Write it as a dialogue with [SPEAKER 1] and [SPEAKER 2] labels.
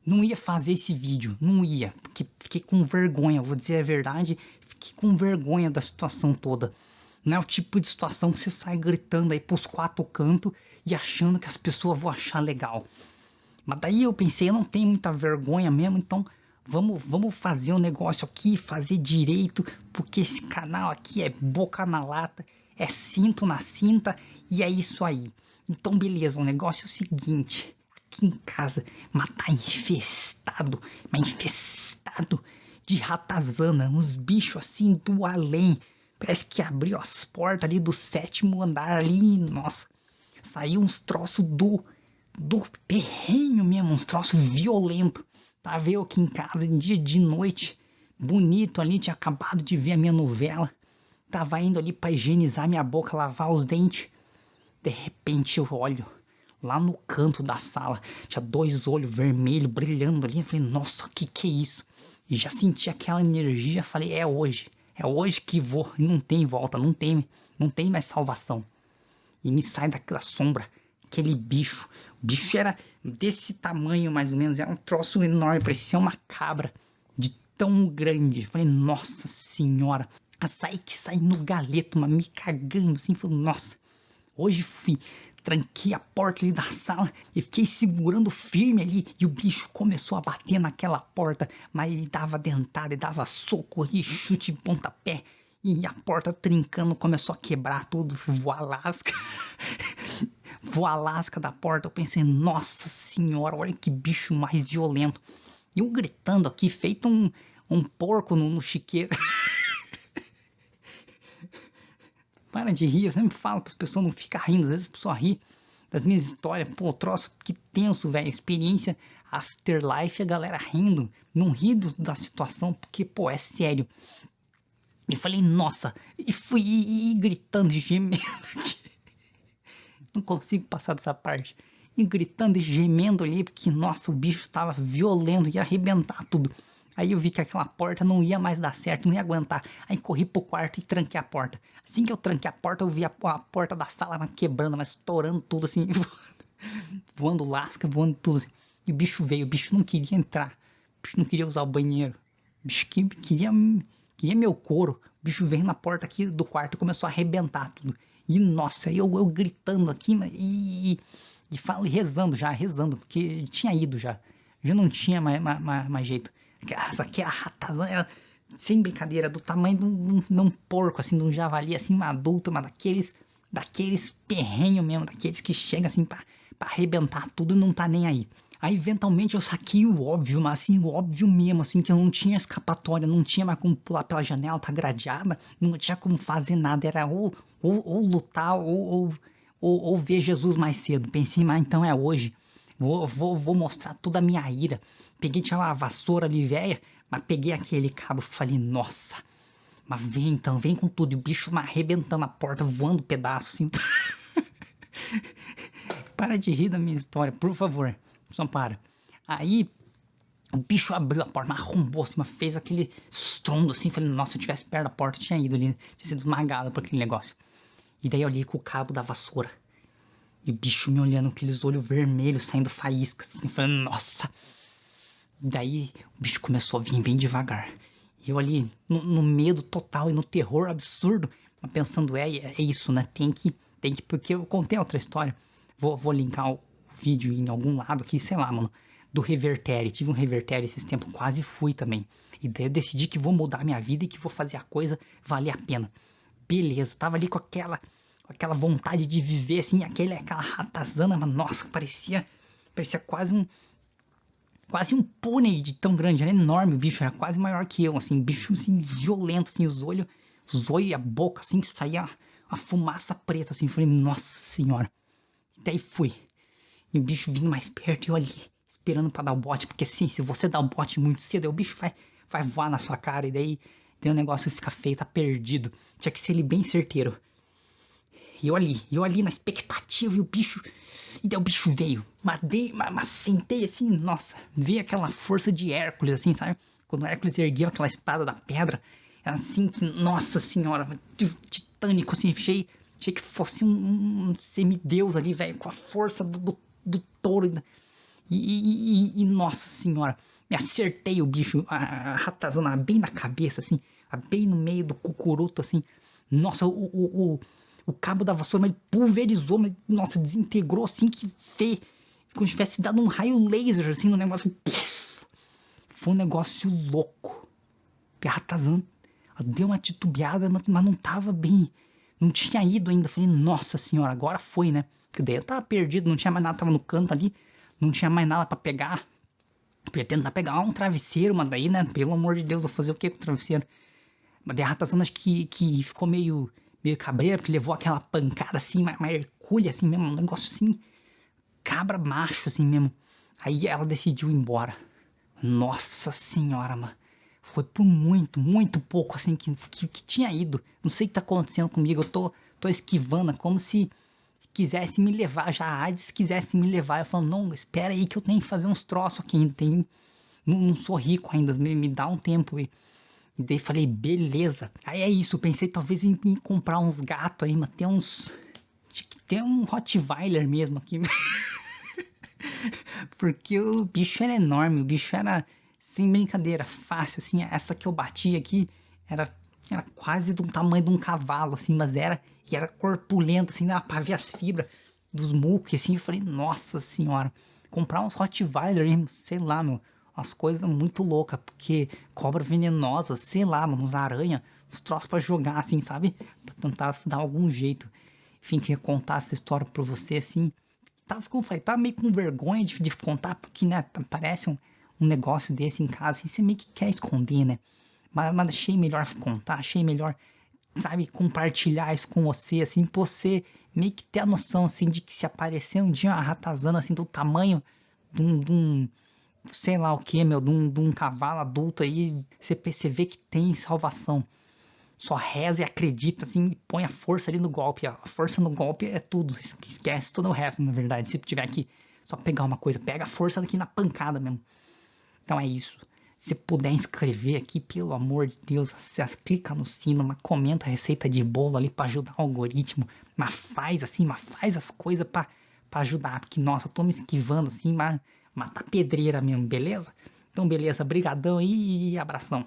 [SPEAKER 1] Não ia fazer esse vídeo, não ia, porque fiquei com vergonha, vou dizer a verdade, fiquei com vergonha da situação toda. Não é o tipo de situação que você sai gritando aí pros quatro cantos e achando que as pessoas vão achar legal. Mas daí eu pensei, eu não tenho muita vergonha mesmo, então vamos fazer um negócio aqui, fazer direito, porque esse canal aqui é boca na lata, é cinto na cinta e é isso aí. Então beleza, o negócio é o seguinte, aqui em casa, mas tá infestado, mas infestado de ratazana, uns bichos assim do além. Parece que abriu as portas ali do sétimo andar ali, nossa, saiu uns troços do terreno mesmo, uns troços violentos. Tava eu aqui em casa em dia de noite, bonito ali, tinha acabado de ver a minha novela. Tava indo ali pra higienizar minha boca, lavar os dentes. De repente eu olho lá no canto da sala, tinha dois olhos vermelhos brilhando ali. Eu falei, nossa, que é isso? E já senti aquela energia, falei, é hoje que vou. E não tem volta, não tem mais salvação. E me sai daquela sombra aquele bicho. O bicho era desse tamanho mais ou menos, era um troço enorme, parecia uma cabra de tão grande. Eu falei, nossa senhora, açaí que sai no galeto, mas me cagando assim. Falei, nossa, hoje fui. Tranquei a porta ali da sala e fiquei segurando firme ali. E o bicho começou a bater naquela porta, mas ele dava dentada, ele dava soco e chute de pontapé. E a porta trincando começou a quebrar tudo, voar lasca. Voar lasca da porta. Eu pensei, nossa senhora, olha que bicho mais violento. E eu gritando aqui, feito um porco no chiqueiro. Para de rir, eu sempre falo para as pessoas não ficar rindo, às vezes a pessoa ri das minhas histórias, pô, troço que tenso, velho, experiência afterlife, a galera rindo, não ri da situação, porque, pô, é sério. E falei, nossa, e fui gritando e gemendo aqui, não consigo passar dessa parte, e gritando e gemendo ali, porque, nossa, o bicho tava violento, ia arrebentar tudo. Aí eu vi que aquela porta não ia mais dar certo, não ia aguentar. Aí corri pro quarto e tranquei a porta. Assim que eu tranquei a porta, eu vi a porta da sala quebrando, mas estourando tudo assim, voando lasca, voando tudo assim. E o bicho veio, o bicho não queria entrar, o bicho não queria usar o banheiro, o bicho queria meu couro. O bicho veio na porta aqui do quarto e começou a arrebentar tudo. E nossa, eu gritando aqui e falo, rezando, porque tinha ido já não tinha mais jeito. Essa aqui é a ratazana, era, sem brincadeira, do tamanho de um porco, assim, de um javali, assim, um adulto, mas daqueles perrenhos mesmo, daqueles que chegam assim pra arrebentar tudo e não tá nem aí. Aí eventualmente eu saquei o óbvio, mas assim, o óbvio mesmo, assim, que eu não tinha escapatória, não tinha mais como pular pela janela, tá gradeada, não tinha como fazer nada, era ou lutar ou ver Jesus mais cedo. Pensei, mas então é hoje. Vou mostrar toda a minha ira. Peguei, tinha uma vassoura ali, velha, mas peguei aquele cabo e falei, nossa, mas vem então, vem com tudo. E o bicho arrebentando a porta, voando pedaço, assim. Para de rir da minha história, por favor. Só para. Aí, o bicho abriu a porta, mas arrombou, assim, mas fez aquele estrondo, assim. Falei, nossa, se eu tivesse perto da porta, eu tinha ido ali, tinha sido esmagado por aquele negócio. E daí eu olhei com o cabo da vassoura. E o bicho me olhando, aqueles olhos vermelhos saindo faísca, assim, falando, nossa. Daí o bicho começou a vir bem devagar. E eu ali, no medo total e no terror absurdo, mas pensando, é isso, né? Tem que, porque eu contei outra história. Vou linkar o vídeo em algum lado aqui, sei lá, mano. Do Revertério. Tive um Revertério esses tempos, quase fui também. E daí eu decidi que vou mudar minha vida e que vou fazer a coisa valer a pena. Beleza, tava ali com aquela vontade de viver, assim, aquela ratazana, mas nossa, parecia quase um pônei de tão grande, era enorme o bicho, era quase maior que eu, assim, bicho, assim, violento, assim, os olhos e a boca, assim, que saía a fumaça preta, assim, falei, nossa senhora, e daí fui, e o bicho vindo mais perto e eu ali, esperando pra dar o bote, porque assim, se você dá o bote muito cedo, aí o bicho vai voar na sua cara, e daí o negócio fica feio, tá perdido, tinha que ser ele bem certeiro. E eu ali na expectativa, e o bicho. E daí o bicho veio. Mas sentei assim, nossa. Veio aquela força de Hércules, assim, sabe? Quando o Hércules ergueu aquela espada da pedra. Assim, que, nossa senhora, titânico, assim, achei que fosse um semideus ali, velho, com a força do touro. Nossa senhora, me acertei o bicho, a ratazana bem na cabeça, assim, bem no meio do cucuruto, assim. Nossa, o cabo da vassoura, ele pulverizou, mas, nossa, desintegrou, assim, que feio. Como se tivesse dado um raio laser, assim, no negócio. Foi um negócio louco. A ratazana deu uma titubeada, mas não tava bem. Não tinha ido ainda. Falei, nossa senhora, agora foi, né? Porque daí eu tava perdido, não tinha mais nada, tava no canto ali. Não tinha mais nada pra pegar. Eu ia tentar pegar um travesseiro, mas daí, né? Pelo amor de Deus, vou fazer o que com o travesseiro? Mas daí a ratazana acho que ficou meio cabreira, porque levou aquela pancada assim, uma hercúlea assim mesmo, um negócio assim, cabra macho assim mesmo. Aí ela decidiu ir embora. Nossa senhora, mano. Foi por muito pouco assim que tinha ido. Não sei o que tá acontecendo comigo. Eu tô esquivando, como se quisesse me levar. Já a Hades quisesse me levar. Eu falo, não, espera aí que eu tenho que fazer uns troços aqui ainda. Não sou rico ainda, me dá um tempo. E daí falei, beleza. Aí é isso, pensei talvez em comprar uns gatos aí, mas tem uns. Tinha que ter um Rottweiler mesmo aqui. Porque o bicho era enorme, o bicho era, sem brincadeira, fácil, assim, essa que eu bati aqui era quase do tamanho de um cavalo, assim, mas era corpulento, assim, dava pra ver as fibras dos mucos, assim, eu falei, nossa senhora, comprar uns Rottweiler, sei lá, meu, umas coisas muito loucas, porque cobra venenosa, sei lá, mano, uns aranha, uns troços pra jogar, assim, sabe, pra tentar dar algum jeito. Enfim, queria contar essa história pra você, assim, tava, como eu falei, tava meio com vergonha de contar, porque, né, parece um negócio desse em casa, assim, você meio que quer esconder, né? Mas achei melhor contar, achei melhor, sabe, compartilhar isso com você, assim, pra você meio que ter a noção, assim, de que se aparecer um dia uma ratazana, assim, do tamanho de um sei lá o que, meu, de um cavalo adulto aí, você vê que tem salvação. Só reza e acredita, assim, e põe a força ali no golpe. A força no golpe é tudo. Esquece todo o resto, na verdade. Se tiver que só pegar uma coisa, pega a força aqui na pancada mesmo. Então é isso. Se puder inscrever aqui, pelo amor de Deus, clica no sino, mas comenta a receita de bolo ali pra ajudar o algoritmo. Mas faz assim, mas faz as coisas pra ajudar. Porque, nossa, eu tô me esquivando assim, mas tá pedreira mesmo, beleza? Então, beleza, brigadão aí e abração.